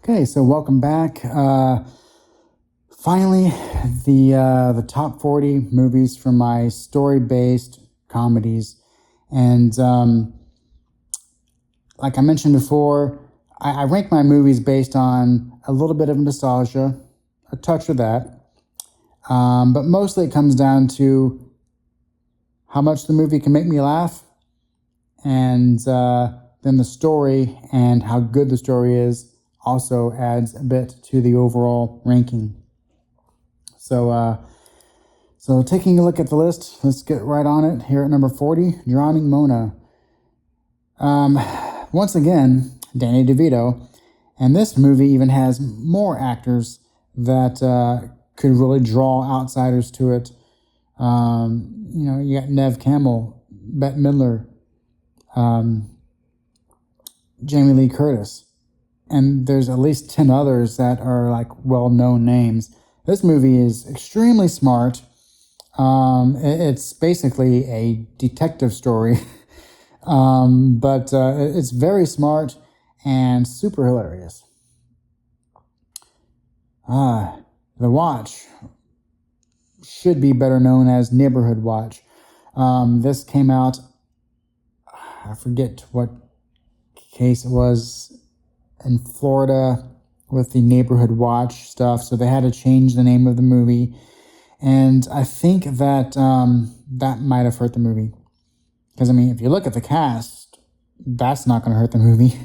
Okay, so welcome back. Finally, the top 40 movies from my story-based comedies, and like I mentioned before, I rank my movies based on a little bit of nostalgia, a touch of that, but mostly it comes down to how much the movie can make me laugh, and then the story and how good the story is also adds a bit to the overall ranking. So taking a look at the list, let's get right on it. Here at number 40, Drowning Mona. Once again, Danny DeVito, and this movie even has more actors that could really draw outsiders to it. You got Nev Campbell, Bette Midler, Jamie Lee Curtis, and there's at least 10 others that are like well-known names. This movie is extremely smart. It's basically a detective story, but it's very smart and super hilarious. The Watch should be better known as Neighborhood Watch. This came out, I forget what case it was, in Florida with the Neighborhood Watch stuff, so they had to change the name of the movie. And I think that that might have hurt the movie. Because, I mean, if you look at the cast, that's not going to hurt the movie.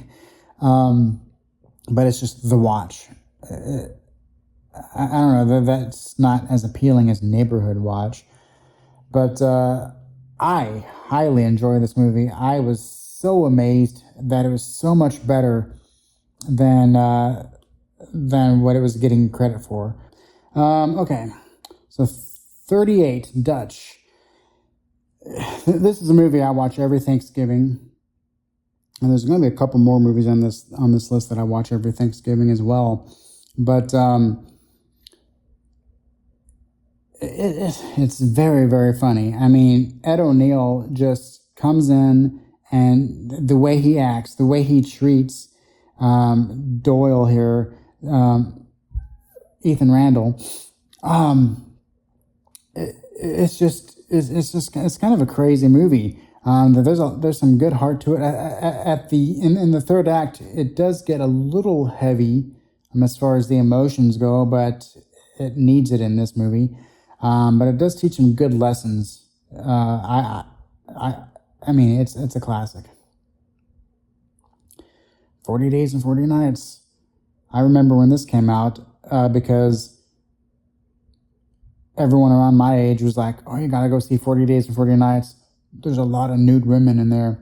But it's just The Watch. I don't know, that's not as appealing as Neighborhood Watch. But I highly enjoy this movie. I was so amazed that it was so much better than what it was getting credit for. Okay. So 38, Dutch. This is a movie I watch every Thanksgiving. And there's going to be a couple more movies on this list that I watch every Thanksgiving as well. But it's very, very funny. I mean, Ed O'Neill just comes in, and the way he acts, the way he treats Doyle here, Ethan Randall, it's kind of a crazy movie. There's some good heart to it. In the third act, it does get a little heavy as far as the emotions go, but it needs it in this movie. But it does teach some good lessons. I mean, it's a classic. 40 Days and 40 Nights. I remember when this came out because everyone around my age was like, oh, you gotta go see 40 Days and 40 Nights. There's a lot of nude women in there.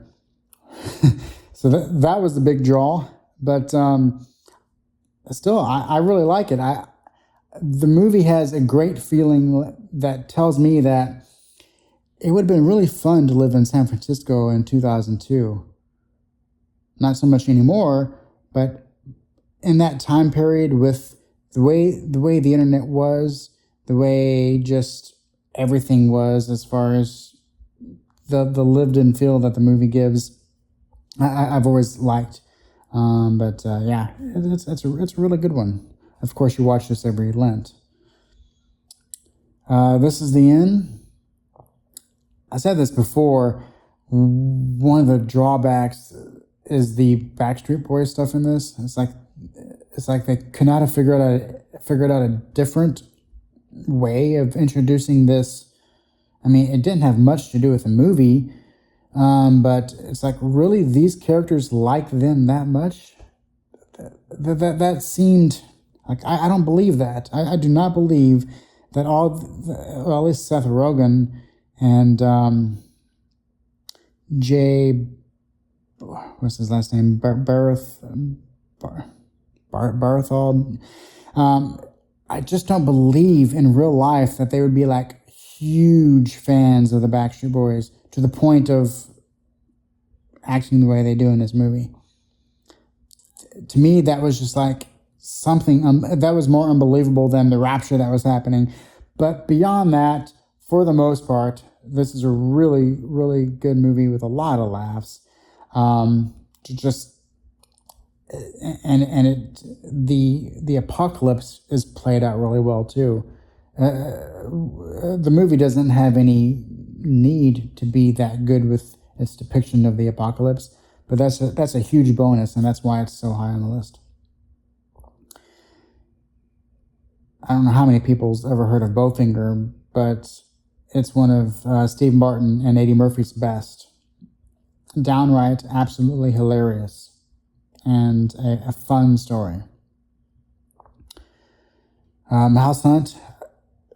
So that was the big draw. But still, I really like it. The movie has a great feeling that tells me that it would have been really fun to live in San Francisco in 2002. Not so much anymore, but in that time period, with the way the internet was, the way just everything was as far as the lived-in feel that the movie gives, I've always liked. Yeah, it's a really good one. Of course, you watch this every Lent. This is the End. I said this before. One of the drawbacks is the Backstreet Boys stuff in this. It's like they could not have figured out a different way of introducing this. I mean, it didn't have much to do with the movie, but it's like, really, these characters like them that much? That seemed like, I don't believe that. I do not believe that well, at least Seth Rogen and Jay, what's his last name? Bartholomew. I just don't believe in real life that they would be like huge fans of the Backstreet Boys to the point of acting the way they do in this movie. To me, that was just like something that was more unbelievable than the rapture that was happening. But beyond that, for the most part, this is a really, really good movie with a lot of laughs. Just and the apocalypse is played out really well too. The movie doesn't have any need to be that good with its depiction of the apocalypse, but that's a huge bonus, and that's why it's so high on the list. I don't know how many people's ever heard of Bowfinger, but it's one of Steve Martin and Eddie Murphy's best. Downright, absolutely hilarious, and a fun story. House Hunt.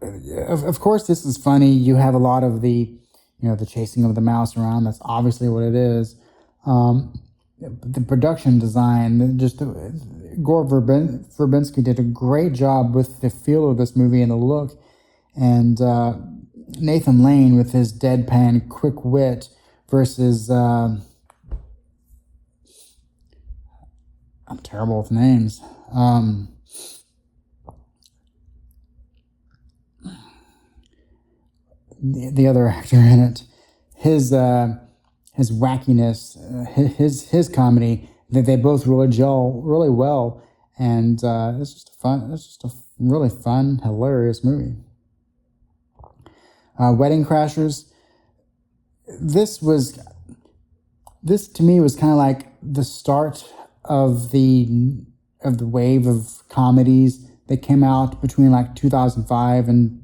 Of course, this is funny. You have a lot of the chasing of the mouse around. That's obviously what it is. The production design, Gore Verbinski did a great job with the feel of this movie and the look. And Nathan Lane with his deadpan, quick wit versus, I'm terrible with names. The other actor in it, his wackiness, his comedy, they both really gel really well, and it's just a really fun, hilarious movie. Wedding Crashers. This to me was kind of like the start of the wave of comedies that came out between like 2005 and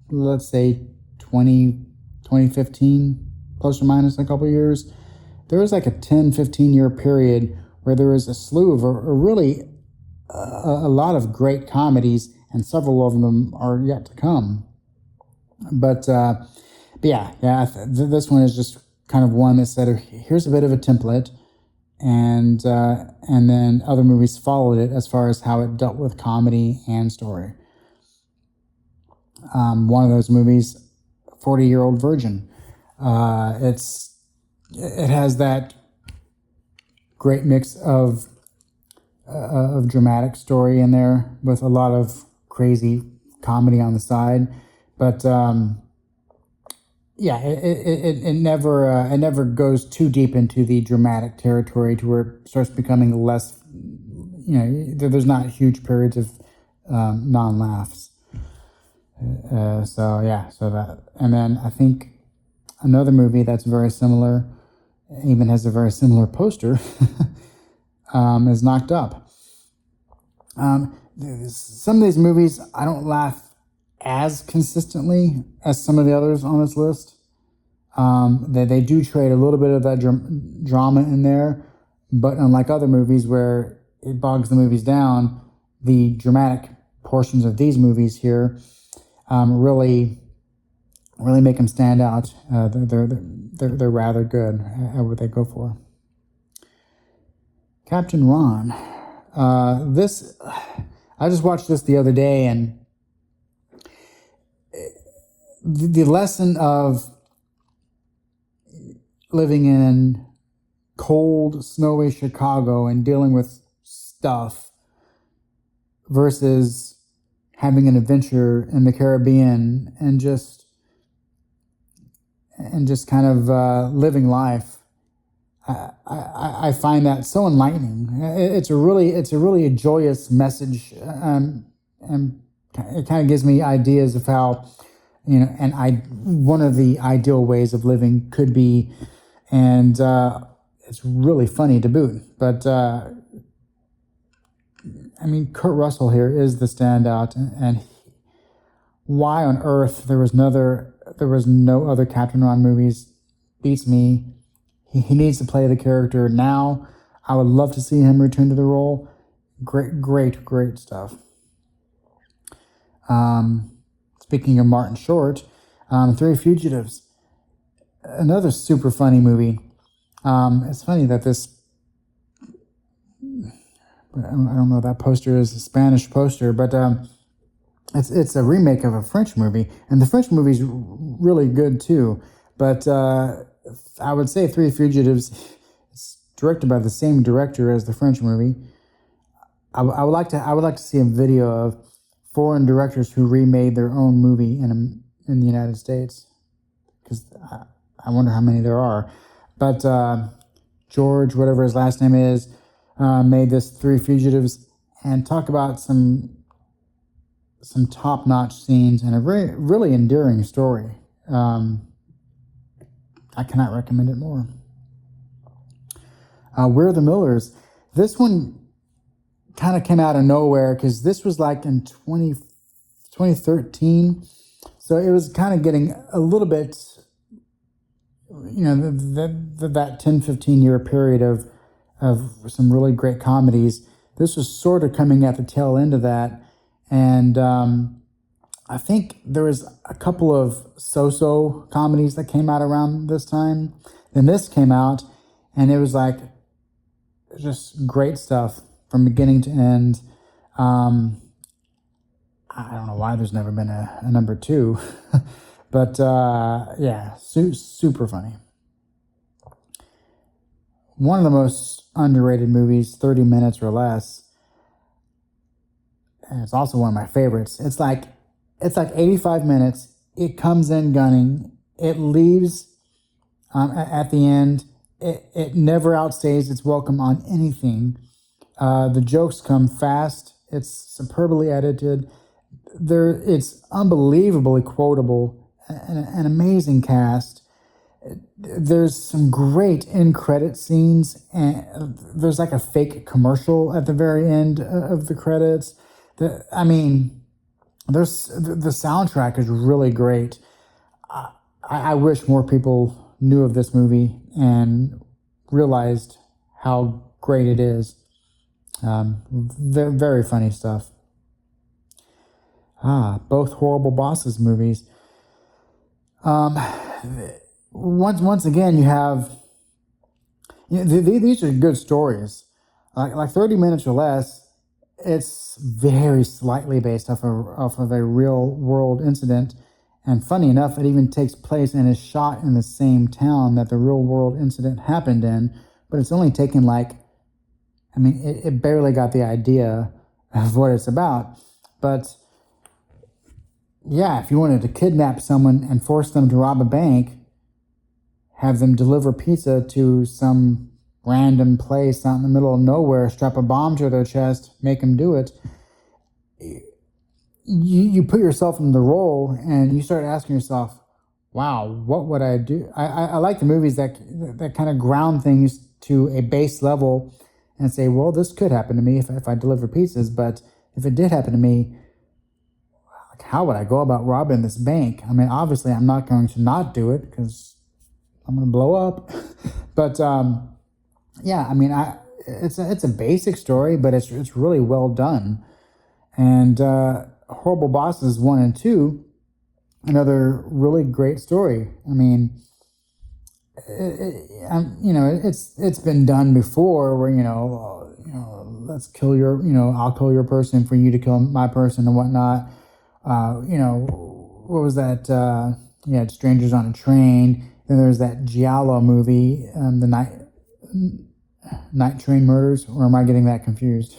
let's say 2015, plus or minus a couple of years. There was like a 10-15 year period where there was a slew of a lot of great comedies, and several of them are yet to come. But yeah, this one is just kind of one that said, here's a bit of a template, and then other movies followed it as far as how it dealt with comedy and story. One of those movies, 40-Year-Old Virgin. It has that great mix of dramatic story in there with a lot of crazy comedy on the side, but it never goes too deep into the dramatic territory to where it starts becoming less. There's not huge periods of non-laughs. So that, and then I think another movie that's very similar, even has a very similar poster, is Knocked Up. Some of these movies I don't laugh as consistently as some of the others on this list. They do trade a little bit of that drama in there, but unlike other movies where it bogs the movies down, the dramatic portions of these movies here really make them stand out. They're rather good at what they go for. Captain Ron. This, I just watched this the other day, and the lesson of living in cold, snowy Chicago and dealing with stuff versus having an adventure in the Caribbean and just kind of living life. I find that so enlightening. It's a really joyous message, and it kind of gives me ideas of how, one of the ideal ways of living could be, and it's really funny to boot. But Kurt Russell here is the standout, and why on earth there was no other Captain Ron movies beats me. He needs to play the character now. I would love to see him return to the role. Great stuff. Speaking of Martin Short, Three Fugitives, another super funny movie. It's funny that this, I don't know, that poster is a Spanish poster, but it's a remake of a French movie, and the French movie's really good too. But I would say Three Fugitives is directed by the same director as the French movie. I would like to see a video of foreign directors who remade their own movie in the United States, because I wonder how many there are. But George, whatever his last name is, made this Three Fugitives, and talk about some top-notch scenes and a really endearing story. I cannot recommend it more. We're the Millers. This one kind of came out of nowhere because this was like in 2013. So it was kind of getting a little bit, that 10, 15-year period of some really great comedies. This was sort of coming at the tail end of that. And I think there was a couple of so-so comedies that came out around this time. Then this came out, and it was like just great stuff from beginning to end. I don't know why there's never been a number two, but yeah, super funny. One of the most underrated movies, 30 Minutes or Less, and it's also one of my favorites. It's like 85 minutes. It comes in gunning. It leaves at the end. It never outstays its welcome on anything. The jokes come fast. It's superbly edited. It's unbelievably quotable. An amazing cast. There's some great end credit scenes, and there's like a fake commercial at the very end of the credits. The soundtrack is really great. I wish more people knew of this movie and realized how great it is. Very, very funny stuff. Both Horrible Bosses movies. Once again, you have these are good stories. Like 30 Minutes or Less. It's very slightly based off of a real world incident, and funny enough, it even takes place and is shot in the same town that the real world incident happened in. But it's only taken it barely got the idea of what it's about. But yeah, if you wanted to kidnap someone and force them to rob a bank, have them deliver pizza to some random place out in the middle of nowhere, strap a bomb to their chest, make them do it. You put yourself in the role and you start asking yourself, wow, what would I do? I like the movies that kind of ground things to a base level and say, well, this could happen to me if I deliver pizzas, but if it did happen to me, how would I go about robbing this bank? I mean, obviously I'm not going to not do it because I'm going to blow up. But yeah, it's a basic story, but it's really well done. And Horrible Bosses 1 and 2, another really great story. It's been done before where let's kill your I'll kill your person for you to kill my person and whatnot. What was that? You had Strangers on a Train. Then there's that Giallo movie, the Night Train Murders, or am I getting that confused?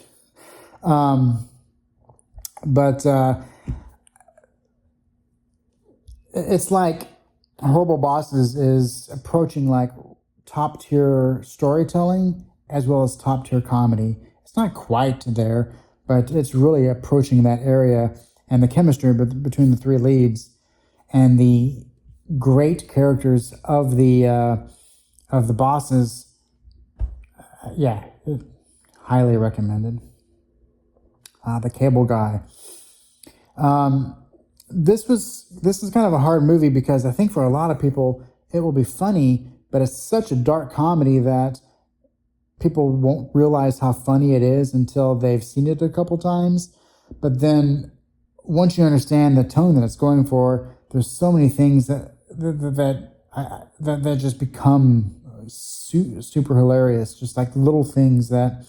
But it's like Horrible Bosses is approaching like top tier storytelling as well as top tier comedy. It's not quite there, but it's really approaching that area, and the chemistry between the three leads and the great characters of the bosses. Yeah, highly recommended. The Cable Guy. This is kind of a hard movie because I think for a lot of people it will be funny, but it's such a dark comedy that people won't realize how funny it is until they've seen it a couple times. But then once you understand the tone that it's going for, there's so many things that just become super hilarious. Just like little things that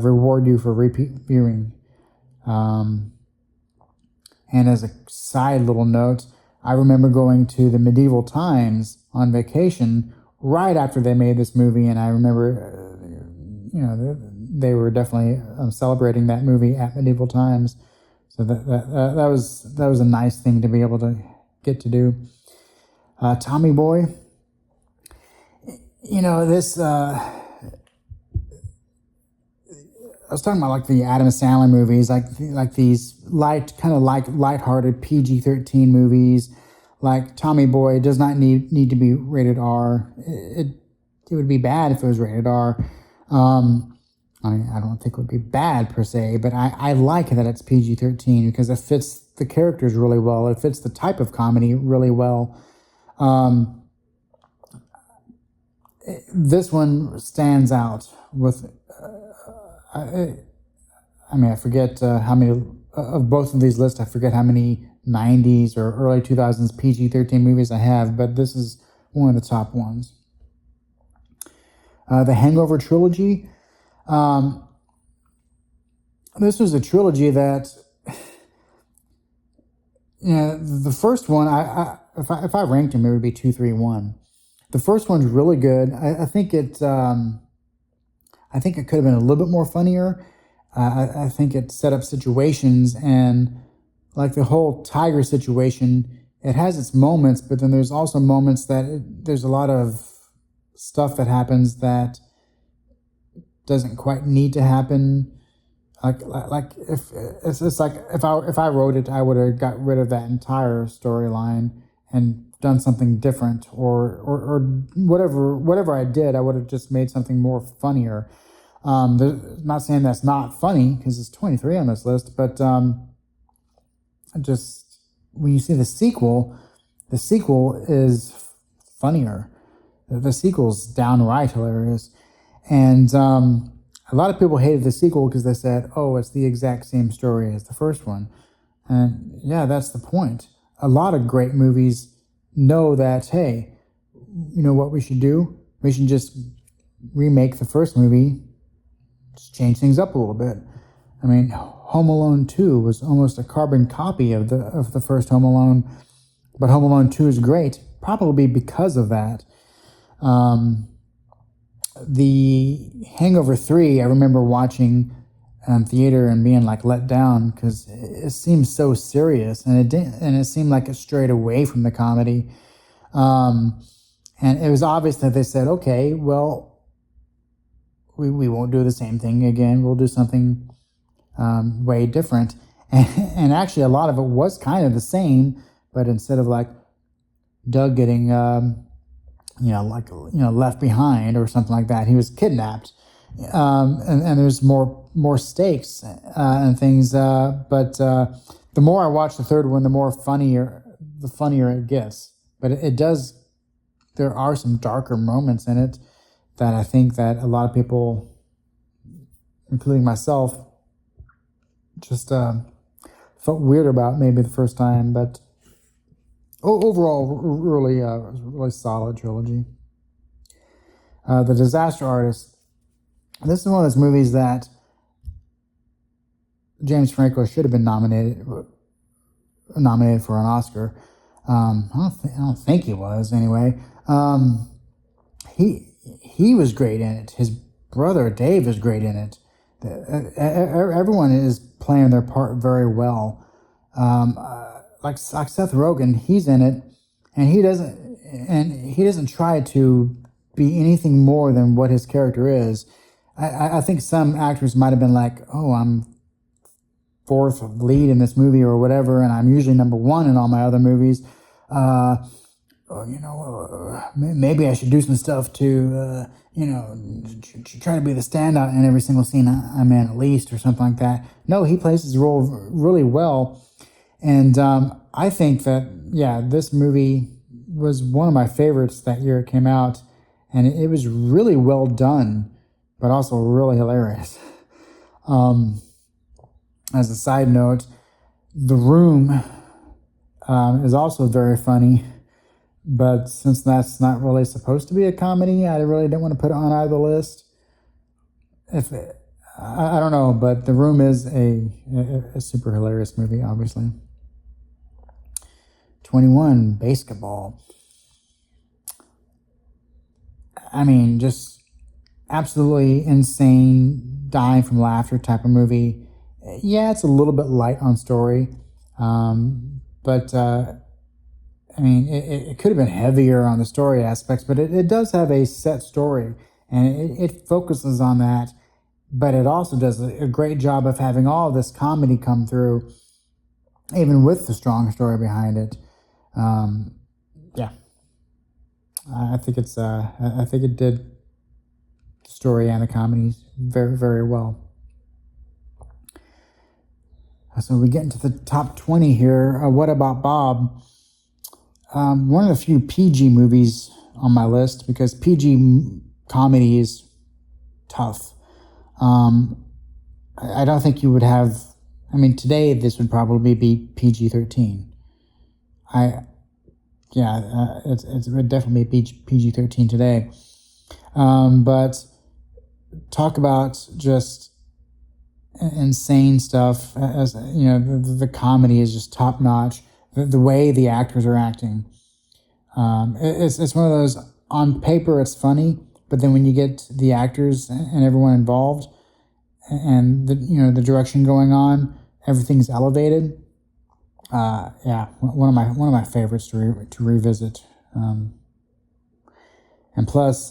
reward you for repeat viewing. And as a side little note, I remember going to the Medieval Times on vacation right after they made this movie, and I remember, they were definitely celebrating that movie at Medieval Times. So that was a nice thing to be able to get to do. Tommy Boy. This I was talking about like the Adam Sandler movies, like these lighthearted PG-13 movies, like Tommy Boy does not need to be rated R. It would be bad if it was rated R. I mean, I don't think it would be bad per se, but I like that it's PG-13 because it fits the characters really well. It fits the type of comedy really well. This one stands out with. I mean, I forget how many of both of these lists. I forget how many 90s or early 2000s PG-13 movies I have, but this is one of the top ones. The Hangover trilogy. This was a trilogy that, the first one, if I ranked them, it would be 2, 3, 1. The first one's really good. I think it could have been a little bit more funnier. I think it set up situations, and like the whole tiger situation, it has its moments, but then there's also moments that there's a lot of stuff that happens that doesn't quite need to happen. Like if it's like if I wrote it, I would have got rid of that entire storyline and done something different, or whatever I did, I would have just made something more funnier. Not saying that's not funny because it's 23 on this list, but just when you see the sequel is funnier. The sequel's downright hilarious, and a lot of people hated the sequel because they said, "Oh, it's the exact same story as the first one," and yeah, that's the point. A lot of great movies know that, hey, you know what we should do? We should just remake the first movie, just change things up a little bit. I mean, Home Alone 2 was almost a carbon copy of the first Home Alone, but Home Alone 2 is great, probably because of that. The Hangover 3, I remember watching theater and being like let down because it seemed so serious, and it seemed like it strayed away from the comedy. And it was obvious that they said, okay, well, we won't do the same thing again. We'll do something way different. And actually, a lot of it was kind of the same, but instead of like Doug getting left behind or something like that, he was kidnapped. And there's more stakes and things. But the more I watch the third one, the funnier it gets. But it does. There are some darker moments in it that I think that a lot of people, including myself, just felt weird about maybe the first time. But overall, really solid trilogy. The Disaster Artist. This is one of those movies that James Franco should have been nominated for an Oscar. I don't think he was anyway. He was great in it. His brother Dave is great in it. Everyone is playing their part very well. Like Seth Rogen, he's in it, and he doesn't try to be anything more than what his character is. I think some actors might have been like, oh, I'm fourth lead in this movie or whatever, and I'm usually number one in all my other movies. Maybe I should do some stuff to, try to be the standout in every single scene I'm in at least, or something like that. No, he plays his role really well. And I think that, this movie was one of my favorites that year it came out. And it was really well done, but also really hilarious. As a side note, The Room is also very funny. But since that's not really supposed to be a comedy, I really didn't want to put it on either list. I don't know, but The Room is a super hilarious movie, obviously. 21, Basketball. I mean, just absolutely insane, dying from laughter type of movie. Yeah, it's a little bit light on story, but I mean, it could have been heavier on the story aspects, but it does have a set story, and it focuses on that. but it also does a great job of having all this comedy come through, even with the strong story behind it. Yeah, I think I think it did the story and the comedy very, very well. So we get into the top 20 here. What About Bob? One of the few PG movies on my list, because PG comedy is tough. I don't think you would have. I mean, today this would probably be PG-13. It would definitely be PG-13 today. But talk about just insane stuff. As you know, the comedy is just top notch. The way the actors are acting, it's one of those. On paper, it's funny, but then when you get the actors and everyone involved, and the direction going on, everything's elevated. One of my favorites to revisit. And plus,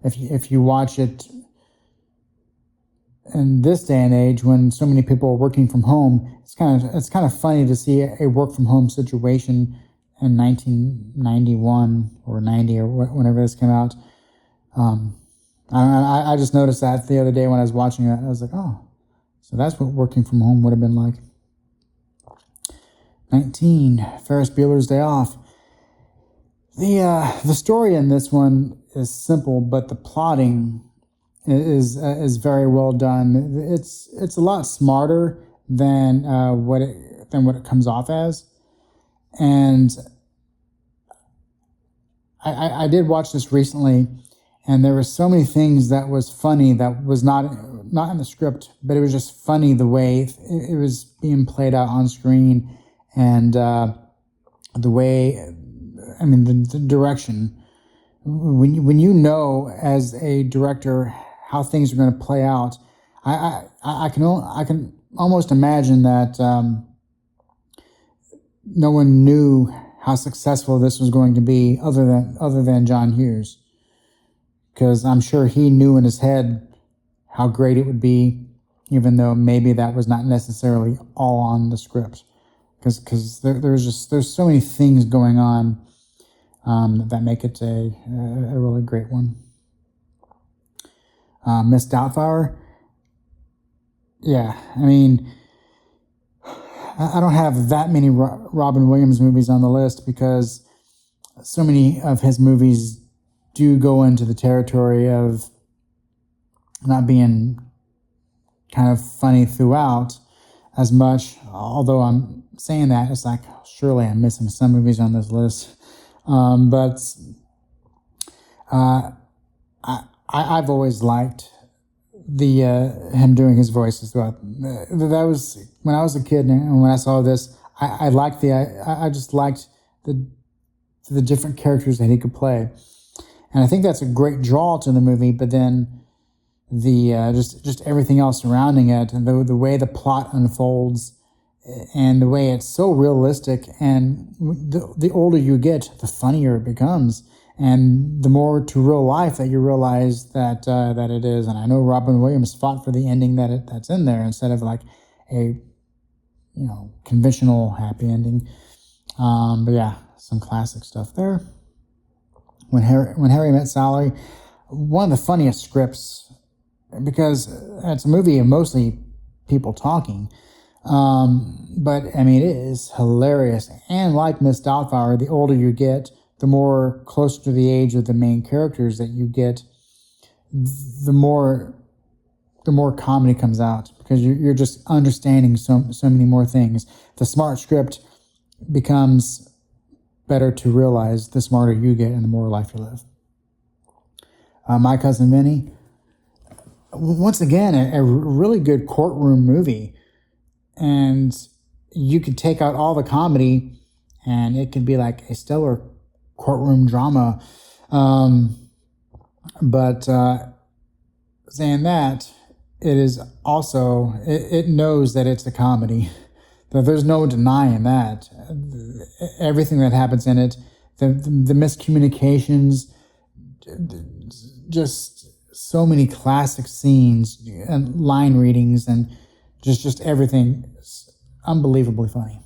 if you watch it in this day and age, when so many people are working from home, it's kind of funny to see a work from home situation in 1991 or 90 or whenever this came out. I just noticed that the other day when I was watching it. I was like, oh, so that's what working from home would have been like. 19, Ferris Bueller's Day Off. The story in this one is simple, but the plotting is very well done. It's a lot smarter than what it comes off as, and I did watch this recently, and there were so many things that was funny that was not in the script, but it was just funny the way it was being played out on screen, and the way, I mean, the direction. When you know as a director how things are going to play out, I can almost imagine that no one knew how successful this was going to be other than John Hughes, because I'm sure he knew in his head how great it would be, even though maybe that was not necessarily all on the script, because there's so many things going on that make it a really great one. Miss Doubtfire. Yeah, I mean, I don't have that many Robin Williams movies on the list, because so many of his movies do go into the territory of not being kind of funny throughout as much. Although I'm saying that, it's like, surely I'm missing some movies on this list. But I've always liked the him doing his voices throughout. That was when I was a kid, and when I saw this, I just liked the different characters that he could play, and I think that's a great draw to the movie. But then the just everything else surrounding it, and the way the plot unfolds, and the way it's so realistic, and the older you get, the funnier it becomes, and the more to real life that you realize that it is. And I know Robin Williams fought for the ending that's in there, instead of like a conventional happy ending. But yeah, some classic stuff there. When Harry Met Sally, one of the funniest scripts, because it's a movie of mostly people talking. But I mean, it is hilarious. And like Miss Doubtfire, the older you get, the more close to the age of the main characters that you get, the more comedy comes out, because you're just understanding so many more things. The smart script becomes better to realize the smarter you get and the more life you live. My Cousin Vinny, once again, a really good courtroom movie. And you could take out all the comedy, and it could be like a stellar courtroom drama. But saying that, it is also, it knows that it's a comedy. There's no denying that. Everything that happens in it, the miscommunications, just so many classic scenes and line readings and just everything. It's unbelievably funny.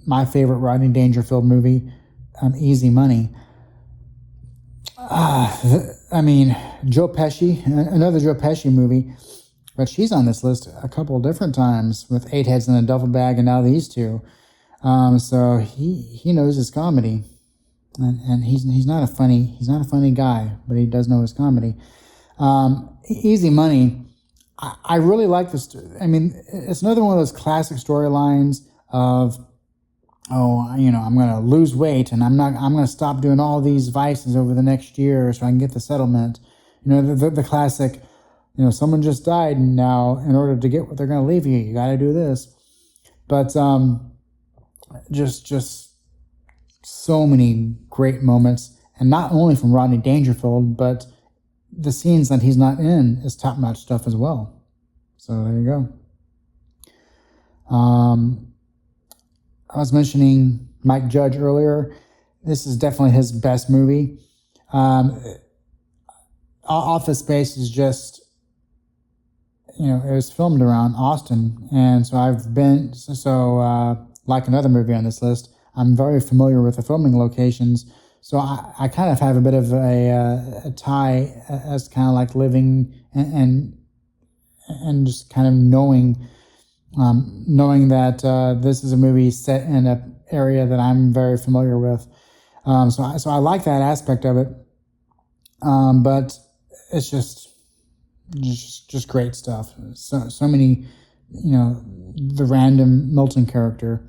My favorite Rodney Dangerfield movie, Easy Money. I mean, Joe Pesci, another Joe Pesci movie, but she's on this list a couple of different times with Eight Heads in a Duffel Bag and now these two. So he knows his comedy, and he's not a funny guy, but he does know his comedy. Easy Money. I really like this. I mean, it's another one of those classic storylines of, I'm going to lose weight and I'm going to stop doing all these vices over the next year so I can get the settlement. The classic, someone just died and now in order to get what they're going to leave you, you got to do this. But, just so many great moments, and not only from Rodney Dangerfield, but the scenes that he's not in is top-notch stuff as well. So there you go. I was mentioning Mike Judge earlier. This is definitely his best movie. Office Space is just, it was filmed around Austin, and so I've been, like another movie on this list, I'm very familiar with the filming locations, so I kind of have a bit of a tie as kind of like living and just kind of knowing that this is a movie set in an area that I'm very familiar with. So I like that aspect of it, but it's just great stuff. So many, the random Milton character.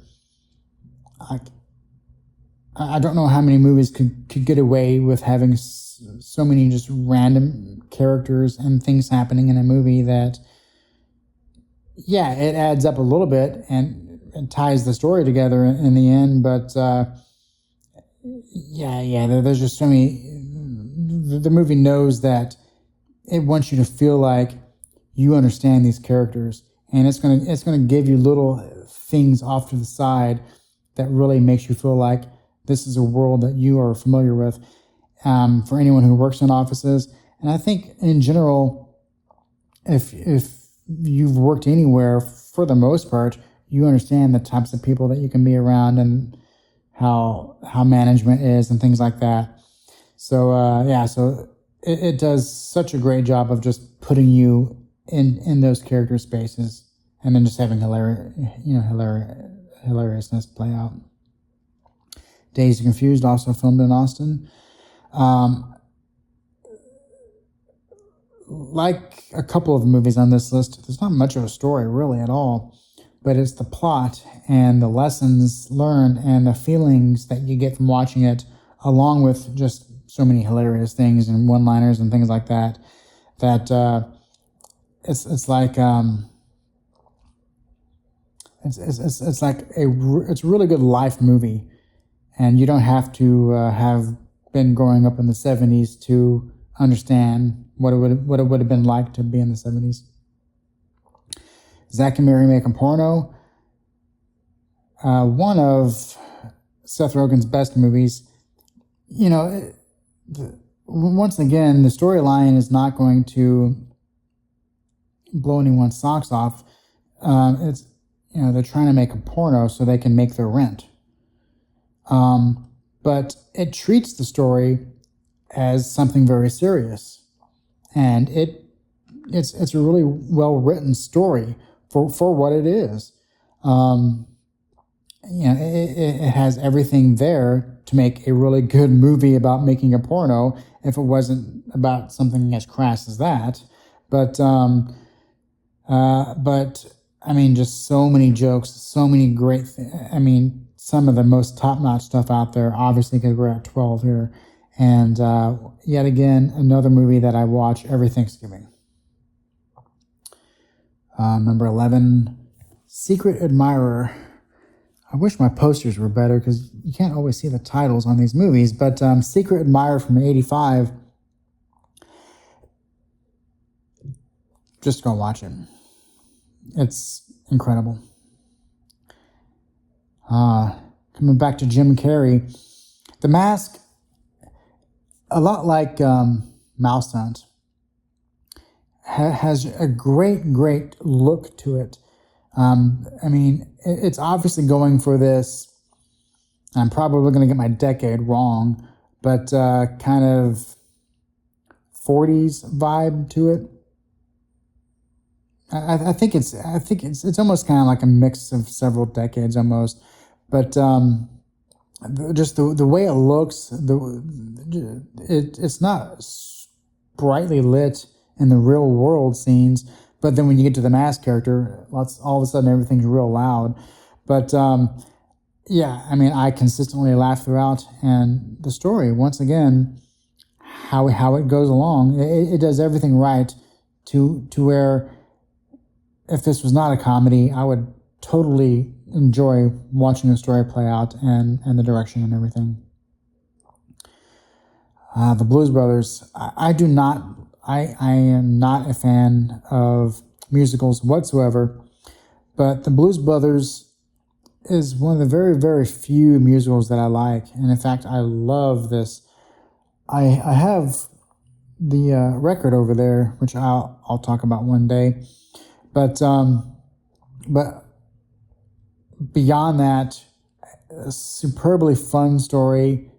I don't know how many movies could get away with having so many just random characters and things happening in a movie that, yeah, it adds up a little bit and ties the story together in the end. But there's just so many. The movie knows that it wants you to feel like you understand these characters, and it's gonna give you little things off to the side that really makes you feel like this is a world that you are familiar with. For anyone who works in offices, and I think in general, if you've worked anywhere, for the most part, you understand the types of people that you can be around and how management is and things like that. So so it does such a great job of just putting you in those character spaces, and then just having hilariousness play out. Dazed and Confused, also filmed in Austin. Like a couple of movies on this list, there's not much of a story really at all, but it's the plot and the lessons learned and the feelings that you get from watching it, along with just so many hilarious things and one-liners and things like that. That it's like it's like it's a really good life movie, and you don't have to have been growing up in the 70s to understand what it would have been like to be in the 70s. Zack and Mary Make a Porno, one of Seth Rogen's best movies. Once again, the storyline is not going to blow anyone's socks off. It's they're trying to make a porno so they can make their rent. But it treats the story as something very serious, and it's a really well written story for what it is. It has everything there to make a really good movie about making a porno if it wasn't about something as crass as that. But I mean, just so many jokes, so many great some of the most top-notch stuff out there, obviously, because we're at 12 here. And yet again, another movie that I watch every Thanksgiving. Number 11, Secret Admirer. I wish my posters were better because you can't always see the titles on these movies, but Secret Admirer from 85. Just go watch it. It's incredible. Coming back to Jim Carrey, The Mask a lot like Mouse Hunt, has a great look to it. I mean, it's obviously going for this. I'm probably going to get my decade wrong, but kind of 40s vibe to it. I think it's almost kind of like a mix of several decades almost, but just the way it looks, it's not brightly lit in the real world scenes, but then when you get to the mask character, all of a sudden everything's real loud. But yeah, I mean, I consistently laugh throughout, and the story, once again, how it goes along, it does everything right to where if this was not a comedy, I would totally enjoy watching the story play out and the direction and everything. The Blues Brothers, I am not a fan of musicals whatsoever, but The Blues Brothers is one of the very few musicals that I like, and in fact, I love this. I have the record over there, which I'll talk about one day. But beyond that, a superbly fun story,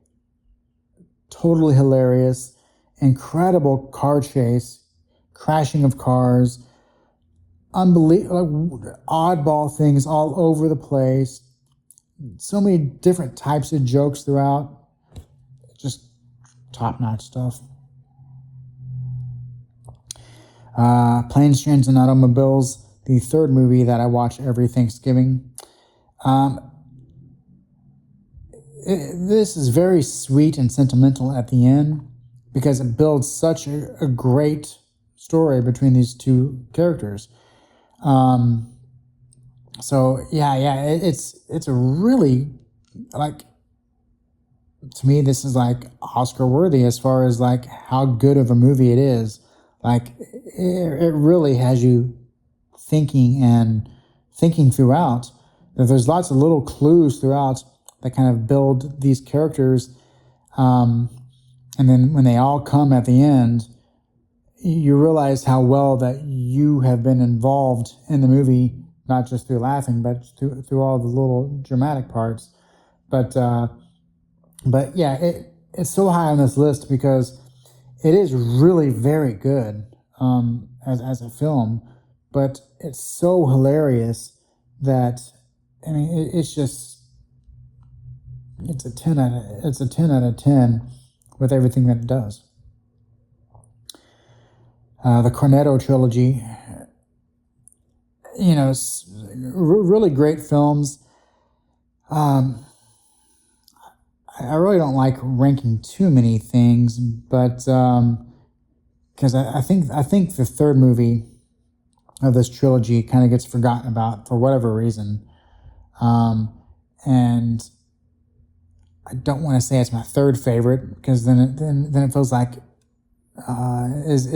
totally hilarious, incredible car chase, crashing of cars, unbelievable, oddball things all over the place, so many different types of jokes throughout, just top-notch stuff. Planes, Trains, and Automobiles, the third movie that I watch every Thanksgiving. This is very sweet and sentimental at the end because it builds such a great story between these two characters. So it's a really, like, to me, this is like Oscar worthy as far as like how good of a movie it is. Like, it really has you thinking throughout. There's lots of little clues throughout that kind of build these characters. And then when they all come at the end, you realize how well that you have been involved in the movie, not just through laughing, but through all the little dramatic parts. But yeah, it's so high on this list because it is really very good as a film, but it's so hilarious that, I mean, it's a 10 out of 10 with everything that it does. The Cornetto trilogy, really great films. I really don't like ranking too many things, but because I think the third movie of this trilogy kind of gets forgotten about for whatever reason, and I don't want to say it's my third favorite because then it feels like was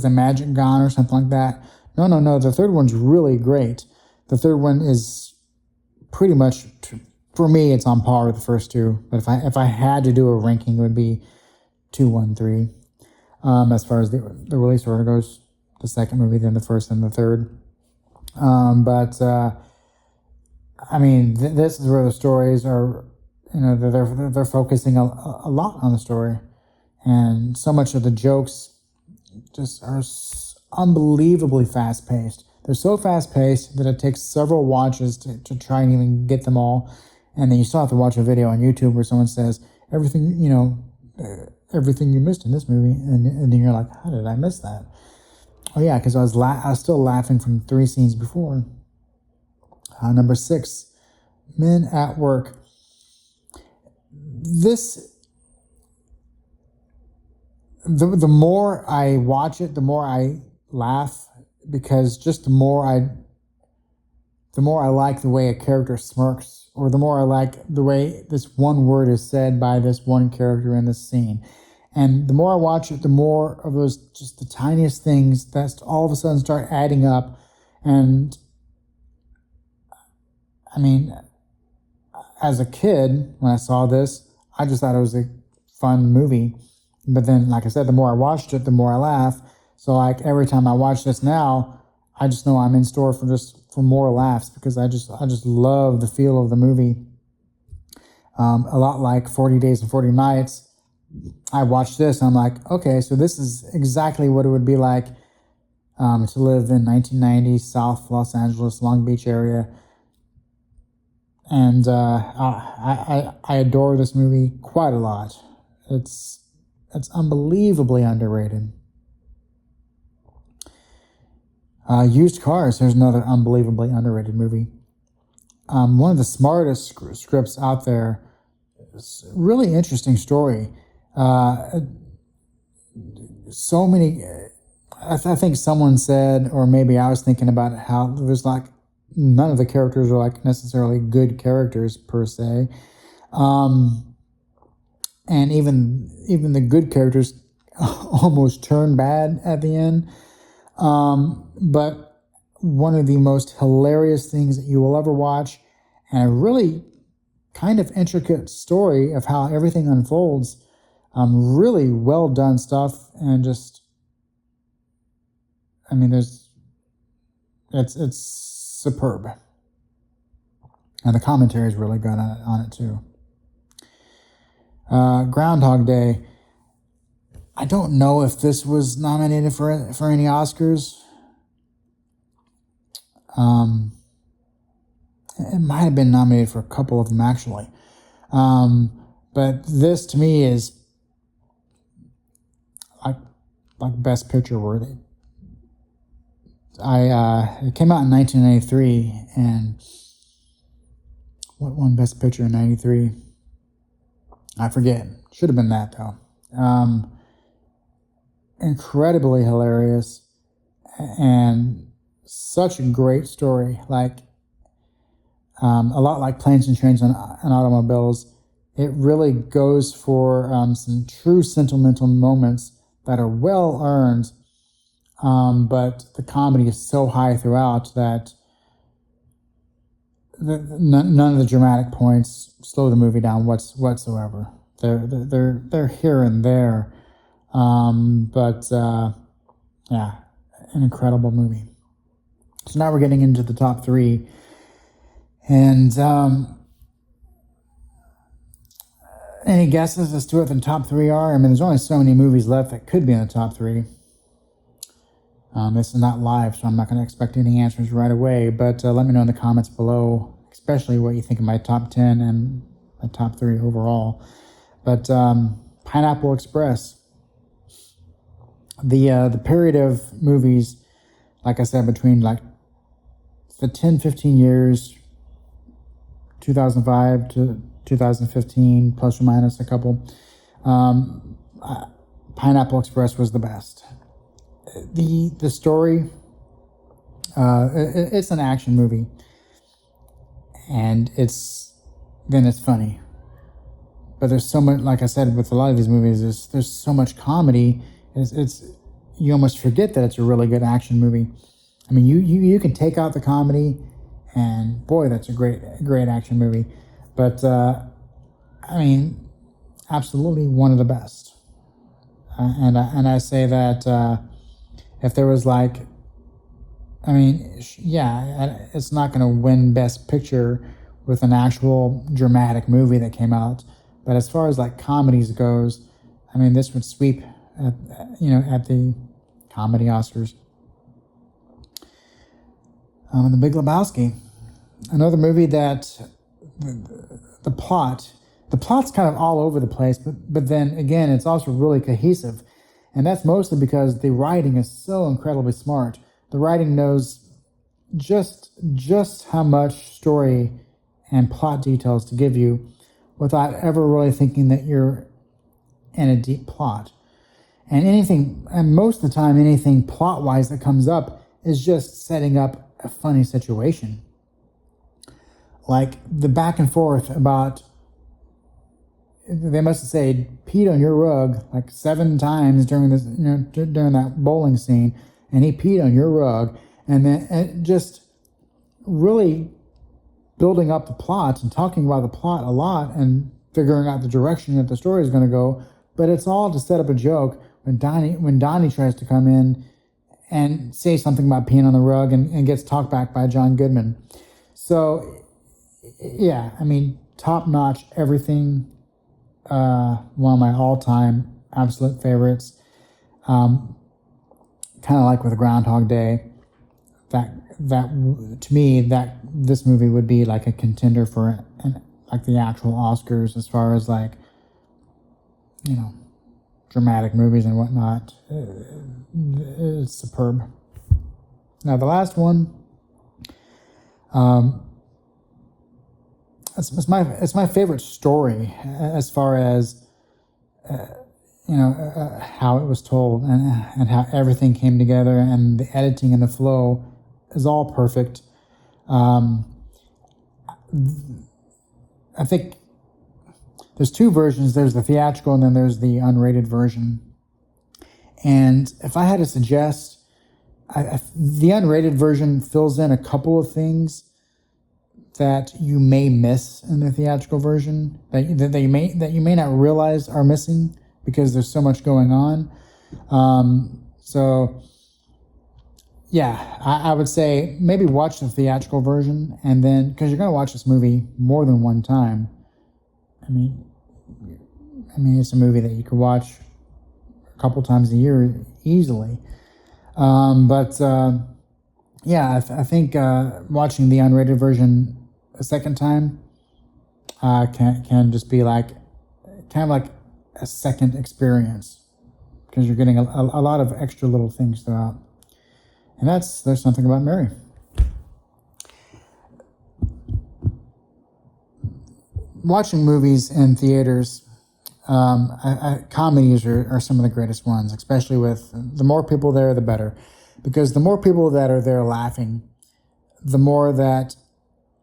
the magic gone or something like that. No, the third one's really great. The third one is pretty much, for me, it's on par with the first two. But if I had to do a ranking, it would be 2, 1, 3. As far as the release order goes, the second movie, then the first, and the third. I mean, this is where the stories are. They're focusing a lot on the story, and so much of the jokes just are unbelievably fast paced. They're so fast paced that it takes several watches to try and even get them all. And then you still have to watch a video on YouTube where someone says everything you missed in this movie, and then you're like, how did I miss that? Oh yeah, because I was still laughing from 3 scenes before. Number 6, Men at Work. The more I watch it, the more I laugh, because just the more I like the way a character smirks, or the more I like the way this one word is said by this one character in this scene. And the more I watch it, the more of those, just the tiniest things that all of a sudden start adding up. And I mean, as a kid, when I saw this, I just thought it was a fun movie. But then, like I said, the more I watched it, the more I laugh. So like every time I watch this now, I just know I'm in store for more laughs because I just love the feel of the movie. A lot like 40 Days and 40 Nights. I watched this and I'm like, okay, so this is exactly what it would be like to live in 1990 South Los Angeles, Long Beach area. And I adore this movie quite a lot. It's unbelievably underrated. Used Cars, there's another unbelievably underrated movie. One of the smartest scripts out there. It's a really interesting story. So many. I think someone said, or maybe I was thinking about it, how there's like none of the characters are like necessarily good characters per se, and even the good characters almost turn bad at the end. But one of the most hilarious things that you will ever watch, and a really kind of intricate story of how everything unfolds. Really well done stuff, and just, I mean, it's superb, and the commentary is really good on it too. Groundhog Day. I don't know if this was nominated for any Oscars. It might have been nominated for a couple of them actually. But this to me is like Best Picture worthy. It came out in 1993, and what won Best Picture in 93? I forget. Should have been that though. Incredibly hilarious and such a great story. Like a lot like Planes and Trains and Automobiles, it really goes for some true sentimental moments that are well earned, but the comedy is so high throughout that none of the dramatic points slow the movie down whatsoever. They're here and there, but yeah, an incredible movie. So now we're getting into the top three, and any guesses as to what the top three are? I mean, there's only so many movies left that could be in the top three. This is not live, so I'm not going to expect any answers right away, but let me know in the comments below, especially what you think of my top 10 and my top three overall. But Pineapple Express, the period of movies, like I said, between like the 10-15 years, 2005 to 2015, plus or minus a couple, Pineapple Express was the best. The story, it's an action movie, and it's funny, but there's so much, like I said, with a lot of these movies, there's so much comedy. It's you almost forget that it's a really good action movie. I mean, you can take out the comedy, and boy, that's a great action movie. But I mean, absolutely one of the best. And I say that if there was like, I mean, yeah, it's not going to win Best Picture with an actual dramatic movie that came out. But as far as like comedies goes, I mean, this would sweep at the comedy Oscars. The Big Lebowski, another movie that the plot's kind of all over the place, but then again, it's also really cohesive. And that's mostly because the writing is so incredibly smart. The writing knows just how much story and plot details to give you without ever really thinking that you're in a deep plot. And most of the time, anything plot-wise that comes up is just setting up a funny situation. Like the back and forth about, they must have said, peed on your rug like 7 times during this, during that bowling scene, and he peed on your rug, and then just really building up the plot and talking about the plot a lot and figuring out the direction that the story is going to go but it's all to set up a joke when Donnie tries to come in and say something about peeing on the rug and gets talked back by John Goodman. So, yeah, I mean, top notch, everything. One of my all-time absolute favorites. Kind of like with Groundhog Day, that to me, that this movie would be like a contender for like the actual Oscars as far as like, you know, dramatic movies and whatnot. It's superb. Now the last one, it's my favorite story as far as how it was told and how everything came together, and the editing and the flow is all perfect. I think there's two versions. There's the theatrical and then there's the unrated version. And if I had to suggest, the unrated version fills in a couple of things that you may miss in the theatrical version, that you may not realize are missing because there's so much going on. So yeah, I would say maybe watch the theatrical version, and then, because you're going to watch this movie more than one time. I mean, it's a movie that you could watch a couple times a year easily. Yeah, I think watching the unrated version a second time can just be like kind of like a second experience, because you're getting a lot of extra little things throughout. And There's Something About Mary. Watching movies in theaters, comedies are some of the greatest ones, especially with the more people there, the better. Because the more people that are there laughing, the more that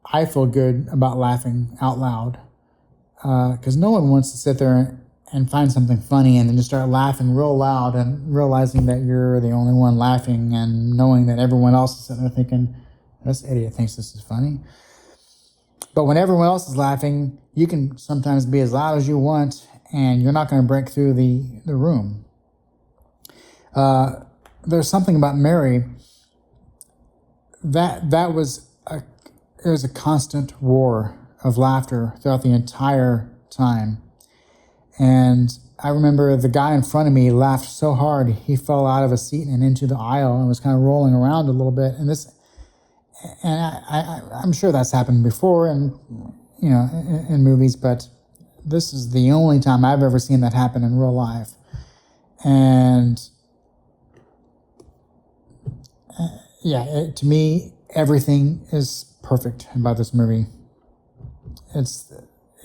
I feel good about laughing out loud. Because no one wants to sit there and find something funny and then just start laughing real loud and realizing that you're the only one laughing, and knowing that everyone else is sitting there thinking, this idiot thinks this is funny. But when everyone else is laughing, you can sometimes be as loud as you want, and you're not going to break through the room. There's Something About Mary. It was a constant roar of laughter throughout the entire time. And I remember the guy in front of me laughed so hard he fell out of a seat and into the aisle and was kind of rolling around a little bit. And I'm sure that's happened before, and in movies, but this is the only time I've ever seen that happen in real life. And to me, everything is perfect about this movie.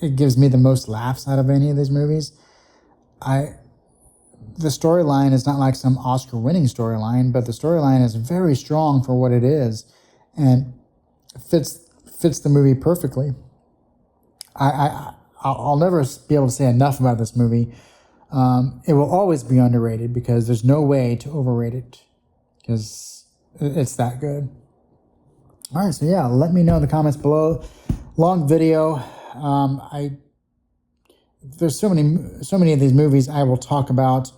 It gives me the most laughs out of any of these movies. The storyline is not like some Oscar-winning storyline, but the storyline is very strong for what it is, and fits the movie perfectly. I'll never be able to say enough about this movie. It will always be underrated because there's no way to overrate it, because it's that good. All right, so yeah, let me know in the comments below. Long video. There's so many of these movies I will talk about,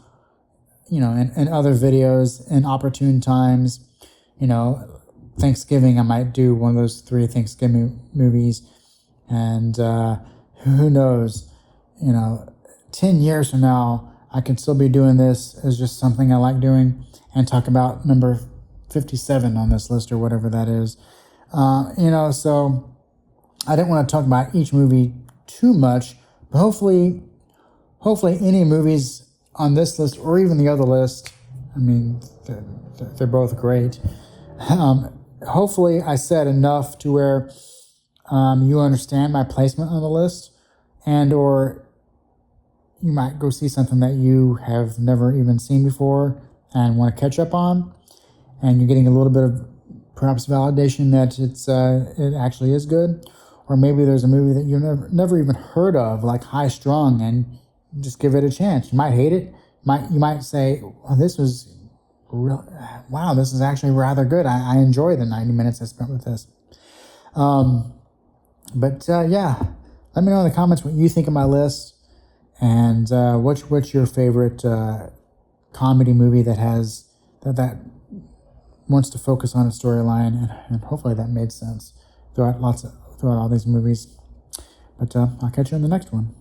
in other videos in opportune times. Thanksgiving, I might do one of those 3 Thanksgiving movies, and who knows, 10 years from now, I could still be doing this as just something I like doing, and talk about number 57 on this list or whatever that is. So I didn't want to talk about each movie too much, but hopefully any movies on this list or even the other list, I mean, they're both great. Hopefully I said enough to where you understand my placement on the list, and or you might go see something that you have never even seen before and want to catch up on, and you're getting a little bit of perhaps validation that it actually is good. Or maybe there's a movie that you've never even heard of, like High Strung, and just give it a chance. You might hate it. You might say, well, this is actually rather good. I enjoy the 90 minutes I spent with this. Yeah, let me know in the comments what you think of my list. And what's your favorite comedy movie that has that wants to focus on a storyline, and hopefully that made sense throughout all these movies. But I'll catch you on the next one.